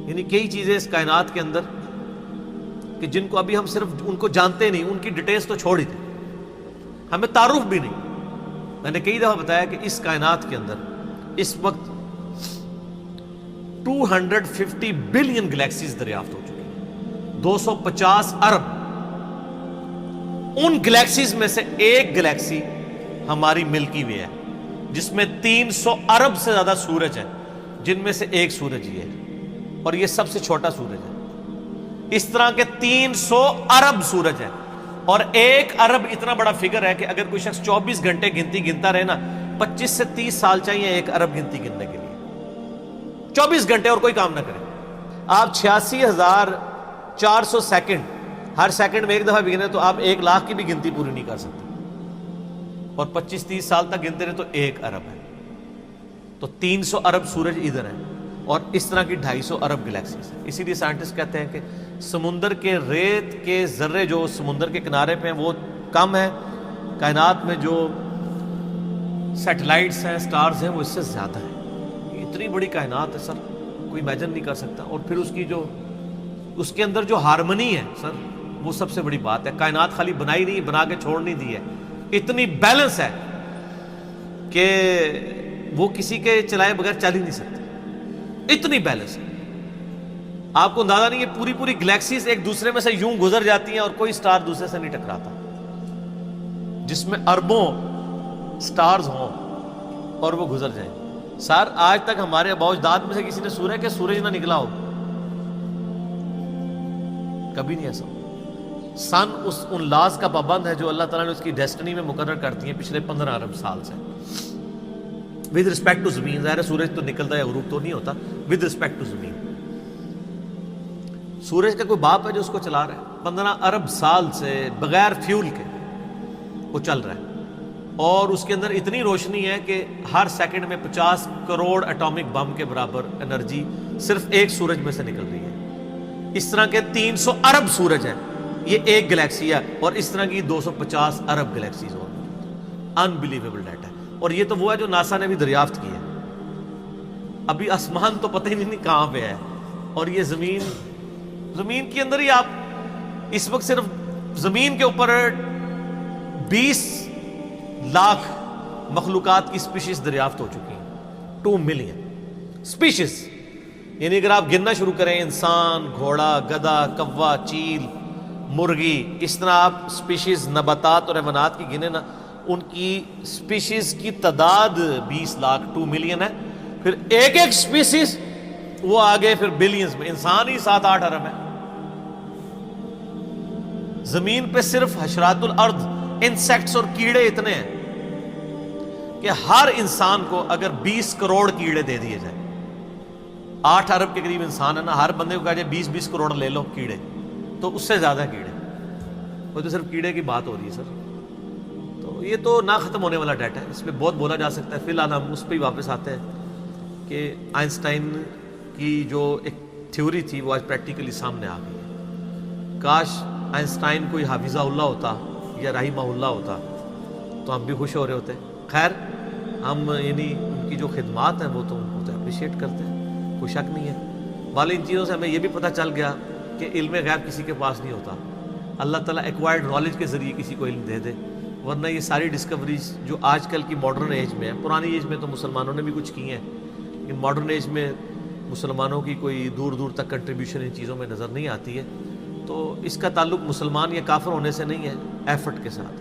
یعنی کئی چیزیں اس کائنات کے اندر کہ جن کو ابھی ہم صرف ان کو جانتے نہیں، ان کی ڈیٹیلز تو چھوڑ ہی دیں، ہمیں تعارف بھی نہیں۔ میں نے کئی دفعہ بتایا کہ اس کائنات کے اندر اس وقت 250 بلین گلیکسیز دریافت ہو چکی ہیں، 250 ارب۔ ان گلیکسیز میں سے ایک گلیکسی ہماری ملکی وے ہے، جس میں 300 ارب سے زیادہ سورج ہیں، جن میں سے ایک سورج ہی ہے، اور یہ سب سے چھوٹا سورج ہے۔ اس طرح کے 300 ارب سورج ہیں، اور 1 ارب اتنا بڑا فگر ہے کہ اگر کوئی شخص 24 گھنٹے گنتی گنتا رہے نا، 25 سے 30 سال چاہیے 1 ارب گنتی گننے کے لیے، 24 گھنٹے اور کوئی کام نہ کرے۔ آپ 86,400 سیکنڈ، ہر سیکنڈ میں 1 دفعہ بھی گنے تو آپ 1 لاکھ کی بھی گنتی پوری نہیں کر سکتے، اور 25-30 سال تک گنتے رہے تو 1 ارب ہے۔ تو 300 ارب سورج ادھر ہیں، اور اس طرح کی 250 ارب گلیکسیز ہیں۔ اسی لیے سائنٹسٹ کہتے ہیں کہ سمندر کے ریت کے ذرے جو سمندر کے کنارے پہ ہیں وہ کم ہے، کائنات میں جو سیٹلائٹس ہیں، سٹارز ہیں، وہ اس سے زیادہ ہیں۔ اتنی بڑی کائنات ہے سر، کوئی امیجن نہیں کر سکتا۔ اور پھر اس کے اندر جو ہارمنی ہے سر، وہ سب سے بڑی بات ہے۔ کائنات خالی بنائی نہیں، بنا کے چھوڑ نہیں دی ہے، اتنی بیلنس ہے کہ وہ کسی کے چلائے بغیر چل ہی نہیں سکتی، اتنی بیلنس ہے۔ آپ کو اندازہ نہیں ہے، پوری گلیکسیز ایک دوسرے میں سے یوں گزر جاتی ہیں اور کوئی سٹار دوسرے سے نہیں ٹکراتا، جس میں اربوں سٹارز ہوں اور وہ گزر جائیں۔ سر آج تک ہمارے آباء و اجداد میں سے کسی نے سورج کہ سورج نہ نکلا ہو، کبھی نہیں ایسا۔ سن ان لاز کا پابند ہے جو اللہ تعالیٰ نے اس کی ڈیسٹنی میں مقرر کرتی ہیں پچھلے 15 ارب سال سے۔ ود رسپیکٹ ٹو زمین، ظاہر ہے سورج تو نکلتا ہے، غروب تو نہیں ہوتا، ود رسپیکٹ ٹو زمین۔ سورج کا کوئی باپ ہے جو اس کو چلا رہا ہے، 15 ارب سال سے بغیر فیول کے وہ چل رہا ہے، اور اس کے اندر اتنی روشنی ہے کہ ہر سیکنڈ میں 50 کروڑ ایٹامک بم کے برابر انرجی صرف ایک سورج میں سے نکل رہی ہے۔ اس طرح کے 300 ارب سورج ہیں، یہ ایک گلیکسی ہے، اور اس طرح کی 250 ارب گلیکسیز اور انبلیویبل ڈیٹا ہے۔ اور یہ تو وہ ہے جو ناسا نے بھی دریافت کی ہے، ابھی آسمان تو پتہ ہی نہیں کہاں پہ ہے، اور یہ زمین کے اندر ہی آپ اس وقت صرف زمین کے اوپر 20 لاکھ مخلوقات کی سپیشیز دریافت ہو چکی ہیں، 2 ملین سپیشیز۔ یعنی اگر آپ گننا شروع کریں، انسان، گھوڑا، گدھا، کوا، چیل، مرغی، اس طرح آپ سپیشیز نباتات اور حیوانات کی گنے نا، ان کی سپیشیز کی تعداد 20 لاکھ 2 ملین ہے۔ پھر ایک سپیشیز وہ آگے پھر بلینز میں، انسان ہی 7-8 ارب ہے۔ زمین پہ صرف حشرات الارض، انسیکٹس اور کیڑے اتنے ہیں کہ ہر انسان کو اگر 20 کروڑ کیڑے دے دیے جائیں، 8 ارب کے قریب انسان ہے نا، ہر بندے کو کہا جائے 20 کروڑ لے لو کیڑے، تو اس سے زیادہ کیڑے۔ وہ تو صرف کیڑے کی بات ہو رہی ہے سر، تو یہ تو نہ ختم ہونے والا ڈیٹا ہے، اس پہ بہت بولا جا سکتا ہے۔ فی الحال ہم اس پہ ہی واپس آتے ہیں کہ آئنسٹائن کی جو ایک تھیوری تھی وہ آج پریکٹیکلی سامنے آ گئی ہے۔ کاش آئنسٹائن کوئی حافظہ اللہ ہوتا یا رحمہ اللہ ہوتا تو ہم بھی خوش ہو رہے ہوتے۔ خیر، ہم یعنی ان کی جو خدمات ہیں وہ تو ان کو تو اپریشیٹ کرتے ہیں، کوئی شک نہیں ہے۔ والی ان چیزوں سے ہمیں یہ بھی پتہ چل گیا کہ علم غیب کسی کے پاس نہیں ہوتا، اللہ تعالیٰ ایکوائرڈ نالج کے ذریعے کسی کو علم دے دے، ورنہ یہ ساری ڈسکوریز جو آج کل کی ماڈرن ایج میں ہیں، پرانی ایج میں تو مسلمانوں نے بھی کچھ کی ہیں، لیکن ماڈرن ایج میں مسلمانوں کی کوئی دور دور تک کنٹریبیوشن ان چیزوں میں نظر نہیں آتی ہے۔ تو اس کا تعلق مسلمان یا کافر ہونے سے نہیں ہے، ایفرٹ کے ساتھ۔